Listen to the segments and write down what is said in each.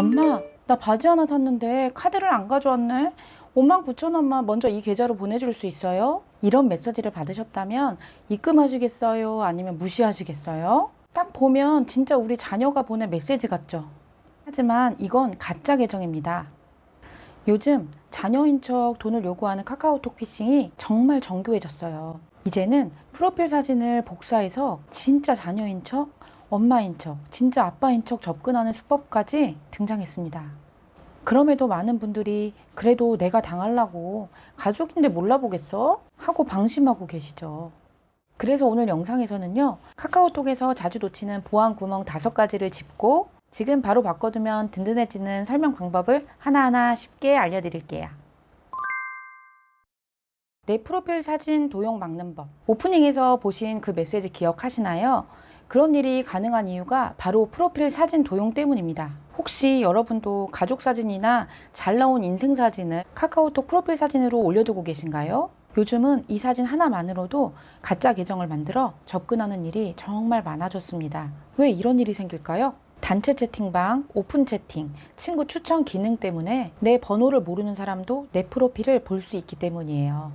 엄마, 나 바지 하나 샀는데 카드를 안 가져왔네. 59,000원만 먼저 이 계좌로 보내줄 수 있어요? 이런 메시지를 받으셨다면 입금하시겠어요? 아니면 무시하시겠어요? 딱 보면 진짜 우리 자녀가 보낸 메시지 같죠? 하지만 이건 가짜 계정입니다. 요즘 자녀인 척 돈을 요구하는 카카오톡 피싱이 정말 정교해졌어요. 이제는 프로필 사진을 복사해서 진짜 자녀인 척, 엄마인 척, 진짜 아빠인 척 접근하는 수법까지 등장했습니다. 그럼에도 많은 분들이 그래도 내가 당하려고 가족인데 몰라보겠어? 하고 방심하고 계시죠. 그래서 오늘 영상에서는요, 카카오톡에서 자주 놓치는 보안 구멍 5가지를 짚고 지금 바로 바꿔두면 든든해지는 설명 방법을 하나하나 쉽게 알려드릴게요. 내 프로필 사진 도용 막는 법. 오프닝에서 보신 그 메시지 기억하시나요? 그런 일이 가능한 이유가 바로 프로필 사진 도용 때문입니다. 혹시 여러분도 가족 사진이나 잘 나온 인생 사진을 카카오톡 프로필 사진으로 올려두고 계신가요? 요즘은 이 사진 하나만으로도 가짜 계정을 만들어 접근하는 일이 정말 많아졌습니다. 왜 이런 일이 생길까요? 단체 채팅방, 오픈 채팅, 친구 추천 기능 때문에 내 번호를 모르는 사람도 내 프로필을 볼 수 있기 때문이에요.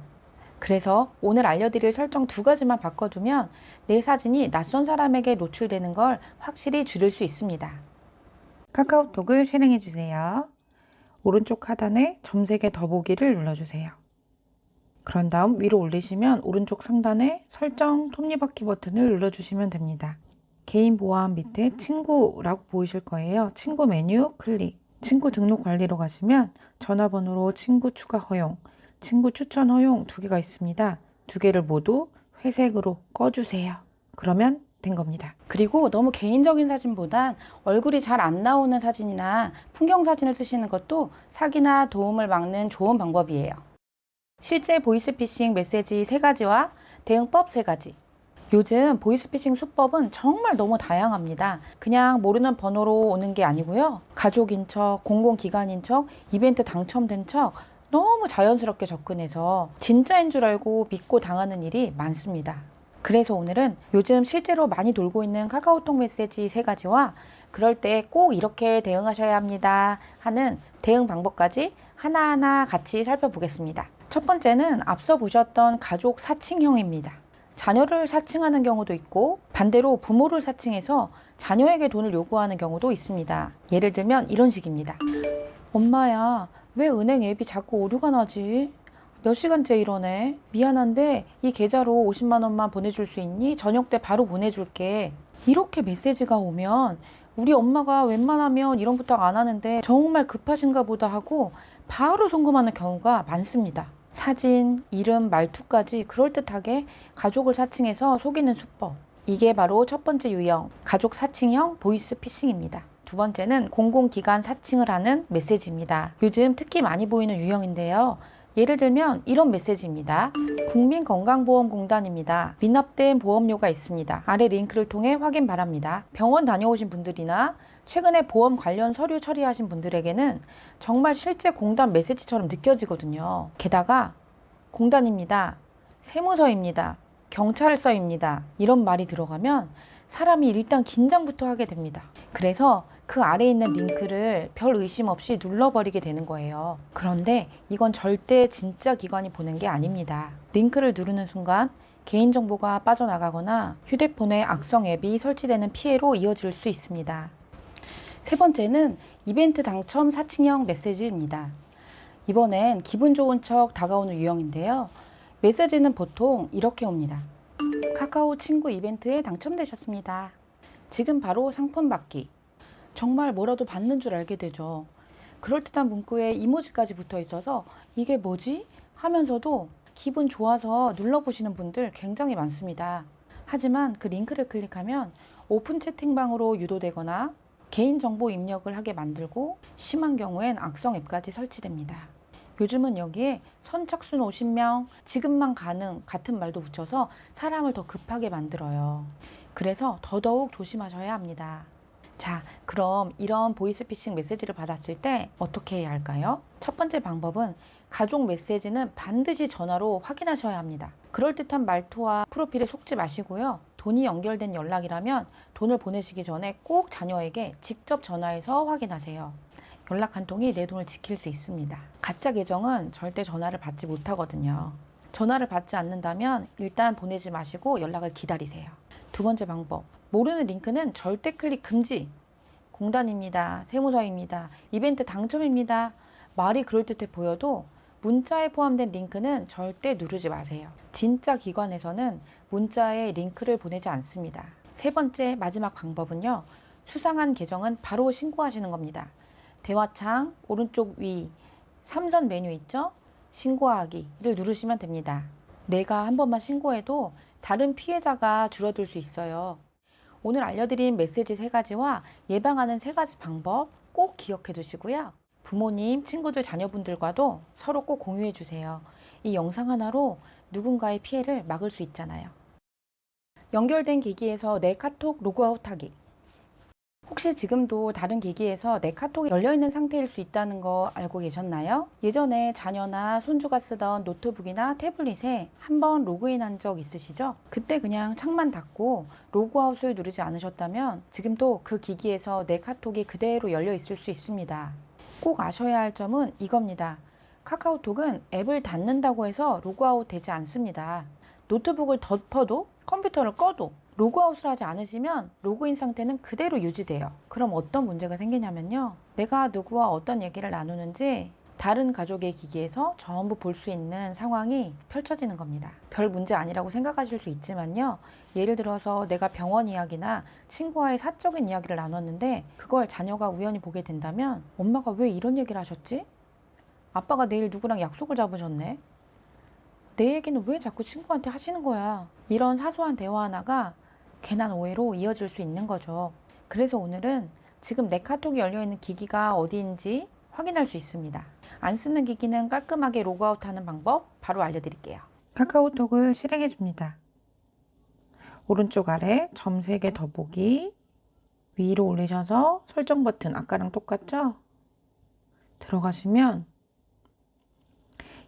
그래서 오늘 알려드릴 설정 2가지만 바꿔두면 내 사진이 낯선 사람에게 노출되는 걸 확실히 줄일 수 있습니다. 카카오톡을 실행해 주세요. 오른쪽 하단에 점색의 더보기를 눌러주세요. 그런 다음 위로 올리시면 오른쪽 상단에 설정 톱니바퀴 버튼을 눌러주시면 됩니다. 개인 보안 밑에 친구라고 보이실 거예요. 친구 메뉴 클릭. 친구 등록 관리로 가시면 전화번호로 친구 추가 허용, 친구 추천 허용 2개가 있습니다. 2개를 모두 회색으로 꺼주세요. 그러면 된 겁니다. 그리고 너무 개인적인 사진보단 얼굴이 잘 안 나오는 사진이나 풍경 사진을 쓰시는 것도 사기나 도움을 막는 좋은 방법이에요. 실제 보이스피싱 메시지 3가지와 대응법 3가지. 요즘 보이스피싱 수법은 정말 너무 다양합니다. 그냥 모르는 번호로 오는 게 아니고요. 가족인 척, 공공기관인 척, 이벤트 당첨된 척 너무 자연스럽게 접근해서 진짜인 줄 알고 믿고 당하는 일이 많습니다. 그래서 오늘은 요즘 실제로 많이 돌고 있는 카카오톡 메시지 3가지와 그럴 때 꼭 이렇게 대응하셔야 합니다 하는 대응 방법까지 하나하나 같이 살펴보겠습니다. 첫 번째는 앞서 보셨던 가족 사칭형입니다. 자녀를 사칭하는 경우도 있고 반대로 부모를 사칭해서 자녀에게 돈을 요구하는 경우도 있습니다. 예를 들면 이런 식입니다. 엄마야, 왜 은행 앱이 자꾸 오류가 나지? 몇 시간째 이러네. 미안한데 이 계좌로 50만 원만 보내줄 수 있니? 저녁 때 바로 보내줄게. 이렇게 메시지가 오면 우리 엄마가 웬만하면 이런 부탁 안 하는데 정말 급하신가 보다 하고 바로 송금하는 경우가 많습니다. 사진, 이름, 말투까지 그럴듯하게 가족을 사칭해서 속이는 수법. 이게 바로 첫 번째 유형, 가족 사칭형 보이스 피싱입니다. 두 번째는 공공기관 사칭을 하는 메시지입니다. 요즘 특히 많이 보이는 유형인데요. 예를 들면 이런 메시지입니다. 국민건강보험공단입니다. 미납된 보험료가 있습니다. 아래 링크를 통해 확인 바랍니다. 병원 다녀오신 분들이나 최근에 보험 관련 서류 처리하신 분들에게는 정말 실제 공단 메시지처럼 느껴지거든요. 게다가 공단입니다. 세무서입니다. 경찰서입니다. 이런 말이 들어가면 사람이 일단 긴장부터 하게 됩니다. 그래서 그 아래에 있는 링크를 별 의심 없이 눌러버리게 되는 거예요. 그런데 이건 절대 진짜 기관이 보낸 게 아닙니다. 링크를 누르는 순간 개인정보가 빠져나가거나 휴대폰에 악성 앱이 설치되는 피해로 이어질 수 있습니다. 세 번째는 이벤트 당첨 사칭형 메시지입니다. 이번엔 기분 좋은 척 다가오는 유형인데요. 메시지는 보통 이렇게 옵니다. 카카오 친구 이벤트에 당첨되셨습니다. 지금 바로 상품 받기. 정말 뭐라도 받는 줄 알게 되죠. 그럴듯한 문구에 이모지까지 붙어 있어서 이게 뭐지? 하면서도 기분 좋아서 눌러보시는 분들 굉장히 많습니다. 하지만 그 링크를 클릭하면 오픈 채팅방으로 유도되거나 개인정보 입력을 하게 만들고 심한 경우엔 악성 앱까지 설치됩니다. 요즘은 여기에 선착순 50명, 지금만 가능 같은 말도 붙여서 사람을 더 급하게 만들어요. 그래서 더더욱 조심하셔야 합니다. 자, 그럼 이런 보이스피싱 메시지를 받았을 때 어떻게 해야 할까요? 첫 번째 방법은 가족 메시지는 반드시 전화로 확인하셔야 합니다. 그럴듯한 말투와 프로필에 속지 마시고요. 돈이 연결된 연락이라면 돈을 보내시기 전에 꼭 자녀에게 직접 전화해서 확인하세요. 연락 한 통이 내 돈을 지킬 수 있습니다. 가짜 계정은 절대 전화를 받지 못하거든요. 전화를 받지 않는다면 일단 보내지 마시고 연락을 기다리세요. 두 번째 방법, 모르는 링크는 절대 클릭 금지. 공단입니다. 세무서입니다. 이벤트 당첨입니다. 말이 그럴듯해 보여도 문자에 포함된 링크는 절대 누르지 마세요. 진짜 기관에서는 문자에 링크를 보내지 않습니다. 세 번째 마지막 방법은요. 수상한 계정은 바로 신고하시는 겁니다. 대화창 오른쪽 위 3선 메뉴 있죠? 신고하기를 누르시면 됩니다. 내가 한 번만 신고해도 다른 피해자가 줄어들 수 있어요. 오늘 알려드린 메시지 3가지와 예방하는 3가지 방법 꼭 기억해 두시고요. 부모님, 친구들, 자녀분들과도 서로 꼭 공유해 주세요. 이 영상 하나로 누군가의 피해를 막을 수 있잖아요. 연결된 기기에서 내 카톡 로그아웃하기. 혹시 지금도 다른 기기에서 내 카톡이 열려있는 상태일 수 있다는 거 알고 계셨나요? 예전에 자녀나 손주가 쓰던 노트북이나 태블릿에 한번 로그인한 적 있으시죠? 그때 그냥 창만 닫고 로그아웃을 누르지 않으셨다면 지금도 그 기기에서 내 카톡이 그대로 열려 있을 수 있습니다. 꼭 아셔야 할 점은 이겁니다. 카카오톡은 앱을 닫는다고 해서 로그아웃 되지 않습니다. 노트북을 덮어도 컴퓨터를 꺼도 로그아웃을 하지 않으시면 로그인 상태는 그대로 유지돼요. 그럼 어떤 문제가 생기냐면요. 내가 누구와 어떤 얘기를 나누는지 다른 가족의 기기에서 전부 볼 수 있는 상황이 펼쳐지는 겁니다. 별 문제 아니라고 생각하실 수 있지만요. 예를 들어서 내가 병원 이야기나 친구와의 사적인 이야기를 나눴는데 그걸 자녀가 우연히 보게 된다면 엄마가 왜 이런 얘기를 하셨지? 아빠가 내일 누구랑 약속을 잡으셨네? 내 얘기는 왜 자꾸 친구한테 하시는 거야? 이런 사소한 대화 하나가 괜한 오해로 이어질 수 있는 거죠. 그래서 오늘은 지금 내 카톡이 열려있는 기기가 어디인지 확인할 수 있습니다. 안 쓰는 기기는 깔끔하게 로그아웃하는 방법 바로 알려드릴게요. 카카오톡을 실행해 줍니다. 오른쪽 아래 점 3개 더보기 위로 올리셔서 설정 버튼 아까랑 똑같죠? 들어가시면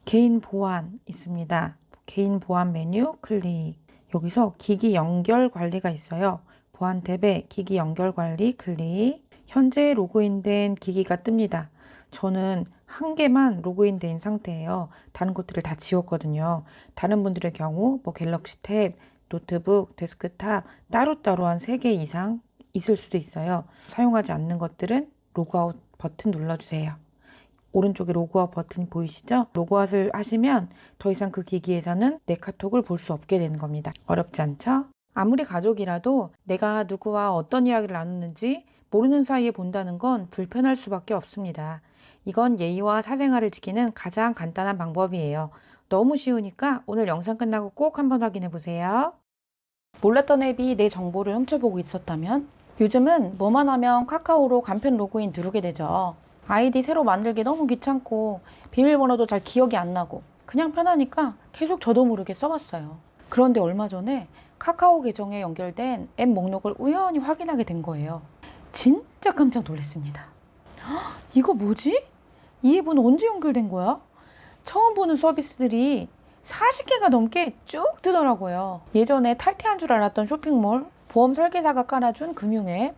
개인 보안 있습니다. 개인 보안 메뉴 클릭. 여기서 기기 연결 관리가 있어요. 보안 탭에 기기 연결 관리 클릭. 현재 로그인된 기기가 뜹니다. 저는 한 개만 로그인된 상태예요. 다른 것들을 다 지웠거든요. 다른 분들의 경우 뭐 갤럭시 탭, 노트북, 데스크탑 따로따로 한 3개 이상 있을 수도 있어요. 사용하지 않는 것들은 로그아웃 버튼 눌러주세요. 오른쪽에 로그아웃 버튼이 보이시죠? 로그아웃을 하시면 더 이상 그 기기에서는 내 카톡을 볼 수 없게 되는 겁니다. 어렵지 않죠? 아무리 가족이라도 내가 누구와 어떤 이야기를 나누는지 모르는 사이에 본다는 건 불편할 수밖에 없습니다. 이건 예의와 사생활을 지키는 가장 간단한 방법이에요. 너무 쉬우니까 오늘 영상 끝나고 꼭 한번 확인해 보세요. 몰랐던 앱이 내 정보를 훔쳐보고 있었다면? 요즘은 뭐만 하면 카카오로 간편 로그인 누르게 되죠. 아이디 새로 만들기 너무 귀찮고 비밀번호도 잘 기억이 안 나고 그냥 편하니까 계속 저도 모르게 써봤어요. 그런데 얼마 전에 카카오 계정에 연결된 앱 목록을 우연히 확인하게 된 거예요. 진짜 깜짝 놀랐습니다. 이거 뭐지? 이 앱은 언제 연결된 거야? 처음 보는 서비스들이 40개가 넘게 쭉 뜨더라고요. 예전에 탈퇴한 줄 알았던 쇼핑몰, 보험 설계사가 깔아준 금융앱,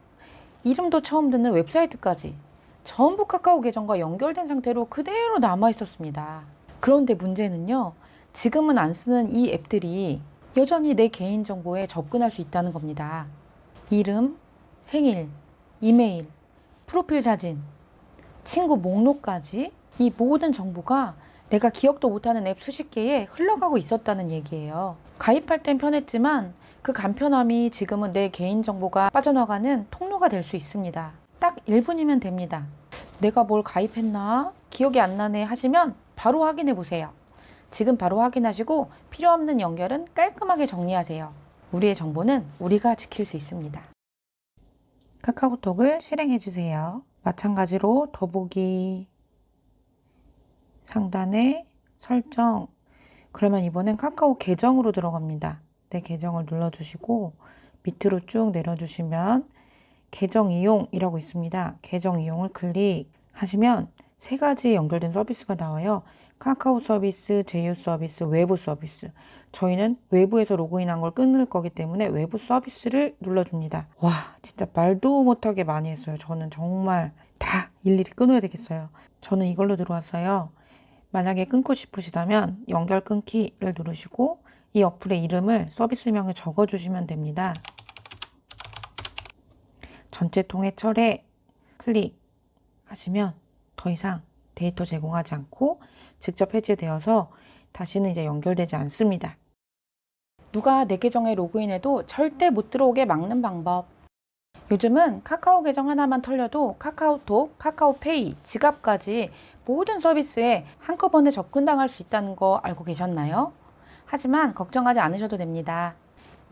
이름도 처음 듣는 웹사이트까지 전부 카카오 계정과 연결된 상태로 그대로 남아 있었습니다. 그런데 문제는요. 지금은 안 쓰는 이 앱들이 여전히 내 개인정보에 접근할 수 있다는 겁니다. 이름, 생일, 이메일, 프로필 사진, 친구 목록까지 이 모든 정보가 내가 기억도 못하는 앱 수십 개에 흘러가고 있었다는 얘기예요. 가입할 땐 편했지만 그 간편함이 지금은 내 개인정보가 빠져나가는 통로가 될 수 있습니다. 딱 1분이면 됩니다. 내가 뭘 가입했나? 기억이 안 나네 하시면 바로 확인해 보세요. 지금 바로 확인하시고 필요 없는 연결은 깔끔하게 정리하세요. 우리의 정보는 우리가 지킬 수 있습니다. 카카오톡을 실행해 주세요. 마찬가지로 더보기 상단에 설정. 그러면 이번엔 카카오 계정으로 들어갑니다. 내 계정을 눌러주시고 밑으로 쭉 내려주시면 계정 이용이라고 있습니다. 계정 이용을 클릭하시면 3가지 연결된 서비스가 나와요. 카카오 서비스, 제휴 서비스, 외부 서비스. 저희는 외부에서 로그인한 걸 끊을 거기 때문에 외부 서비스를 눌러줍니다. 와, 진짜 말도 못하게 많이 했어요. 저는 정말 다 일일이 끊어야 되겠어요. 저는 이걸로 들어왔어요. 만약에 끊고 싶으시다면 연결 끊기를 누르시고 이 어플의 이름을 서비스명에 적어주시면 됩니다. 전체 통해 철회 클릭하시면 더 이상 데이터 제공하지 않고 직접 해제되어서 다시는 이제 연결되지 않습니다. 누가 내 계정에 로그인해도 절대 못 들어오게 막는 방법. 요즘은 카카오 계정 하나만 털려도 카카오톡, 카카오페이, 지갑까지 모든 서비스에 한꺼번에 접근당할 수 있다는 거 알고 계셨나요? 하지만 걱정하지 않으셔도 됩니다.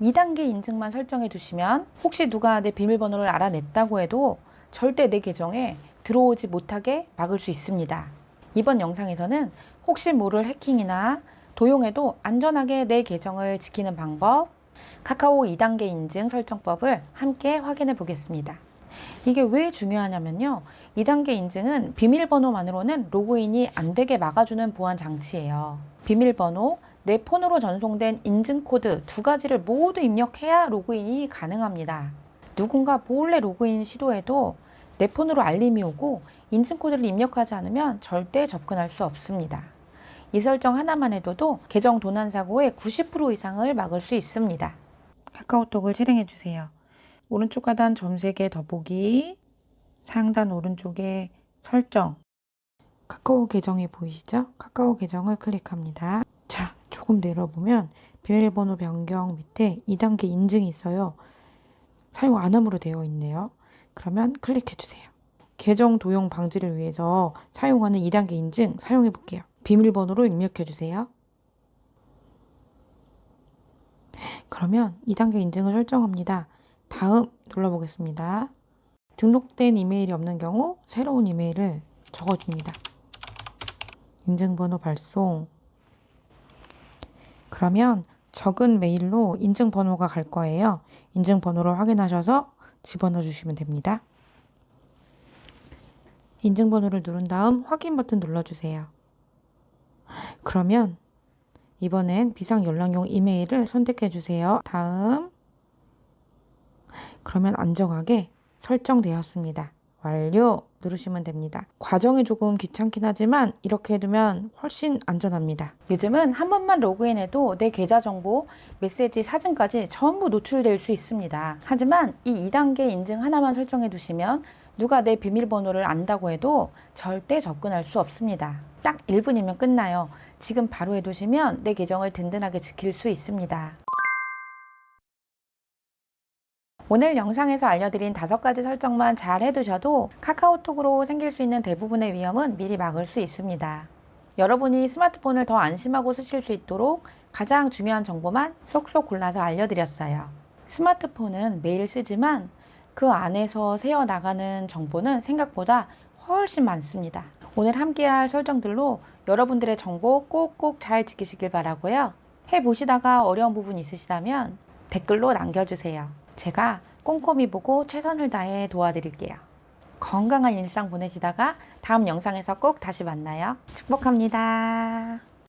2단계 인증만 설정해 두시면 혹시 누가 내 비밀번호를 알아냈다고 해도 절대 내 계정에 들어오지 못하게 막을 수 있습니다. 이번 영상에서는 혹시 모를 해킹이나 도용에도 안전하게 내 계정을 지키는 방법, 카카오 2단계 인증 설정법을 함께 확인해 보겠습니다. 이게 왜 중요하냐면요. 2단계 인증은 비밀번호만으로는 로그인이 안 되게 막아주는 보안 장치예요. 비밀번호, 내 폰으로 전송된 인증코드 두 가지를 모두 입력해야 로그인이 가능합니다. 누군가 몰래 로그인 시도해도 내 폰으로 알림이 오고 인증코드를 입력하지 않으면 절대 접근할 수 없습니다. 이 설정 하나만 해도 계정 도난 사고의 90% 이상을 막을 수 있습니다. 카카오톡을 실행해 주세요. 오른쪽 하단 점 3개 더보기, 상단 오른쪽에 설정, 카카오 계정이 보이시죠? 카카오 계정을 클릭합니다. 자, 조금 내려보면 비밀번호 변경 밑에 2단계 인증이 있어요. 사용 안 함으로 되어 있네요. 그러면 클릭해 주세요. 계정 도용 방지를 위해서 사용하는 2단계 인증 사용해 볼게요. 비밀번호로 입력해 주세요. 그러면 2단계 인증을 설정합니다. 다음 눌러보겠습니다. 등록된 이메일이 없는 경우 새로운 이메일을 적어줍니다. 인증번호 발송. 그러면 적은 메일로 인증번호가 갈 거예요. 인증번호를 확인하셔서 집어넣어 주시면 됩니다. 인증번호를 누른 다음 확인 버튼 눌러주세요. 그러면 이번엔 비상연락용 이메일을 선택해 주세요. 다음. 그러면 안정하게 설정되었습니다. 완료 누르시면 됩니다. 과정이 조금 귀찮긴 하지만 이렇게 해두면 훨씬 안전합니다. 요즘은 한 번만 로그인해도 내 계좌 정보, 메시지, 사진까지 전부 노출될 수 있습니다. 하지만 이 2단계 인증 하나만 설정해 두시면 누가 내 비밀번호를 안다고 해도 절대 접근할 수 없습니다. 딱 1분이면 끝나요. 지금 바로 해두시면 내 계정을 든든하게 지킬 수 있습니다. 오늘 영상에서 알려드린 5가지 설정만 잘 해두셔도 카카오톡으로 생길 수 있는 대부분의 위험은 미리 막을 수 있습니다. 여러분이 스마트폰을 더 안심하고 쓰실 수 있도록 가장 중요한 정보만 쏙쏙 골라서 알려드렸어요. 스마트폰은 매일 쓰지만 그 안에서 새어나가는 정보는 생각보다 훨씬 많습니다. 오늘 함께할 설정들로 여러분들의 정보 꼭꼭 잘 지키시길 바라고요. 해보시다가 어려운 부분 있으시다면 댓글로 남겨주세요. 제가 꼼꼼히 보고 최선을 다해 도와드릴게요. 건강한 일상 보내시다가 다음 영상에서 꼭 다시 만나요. 축복합니다.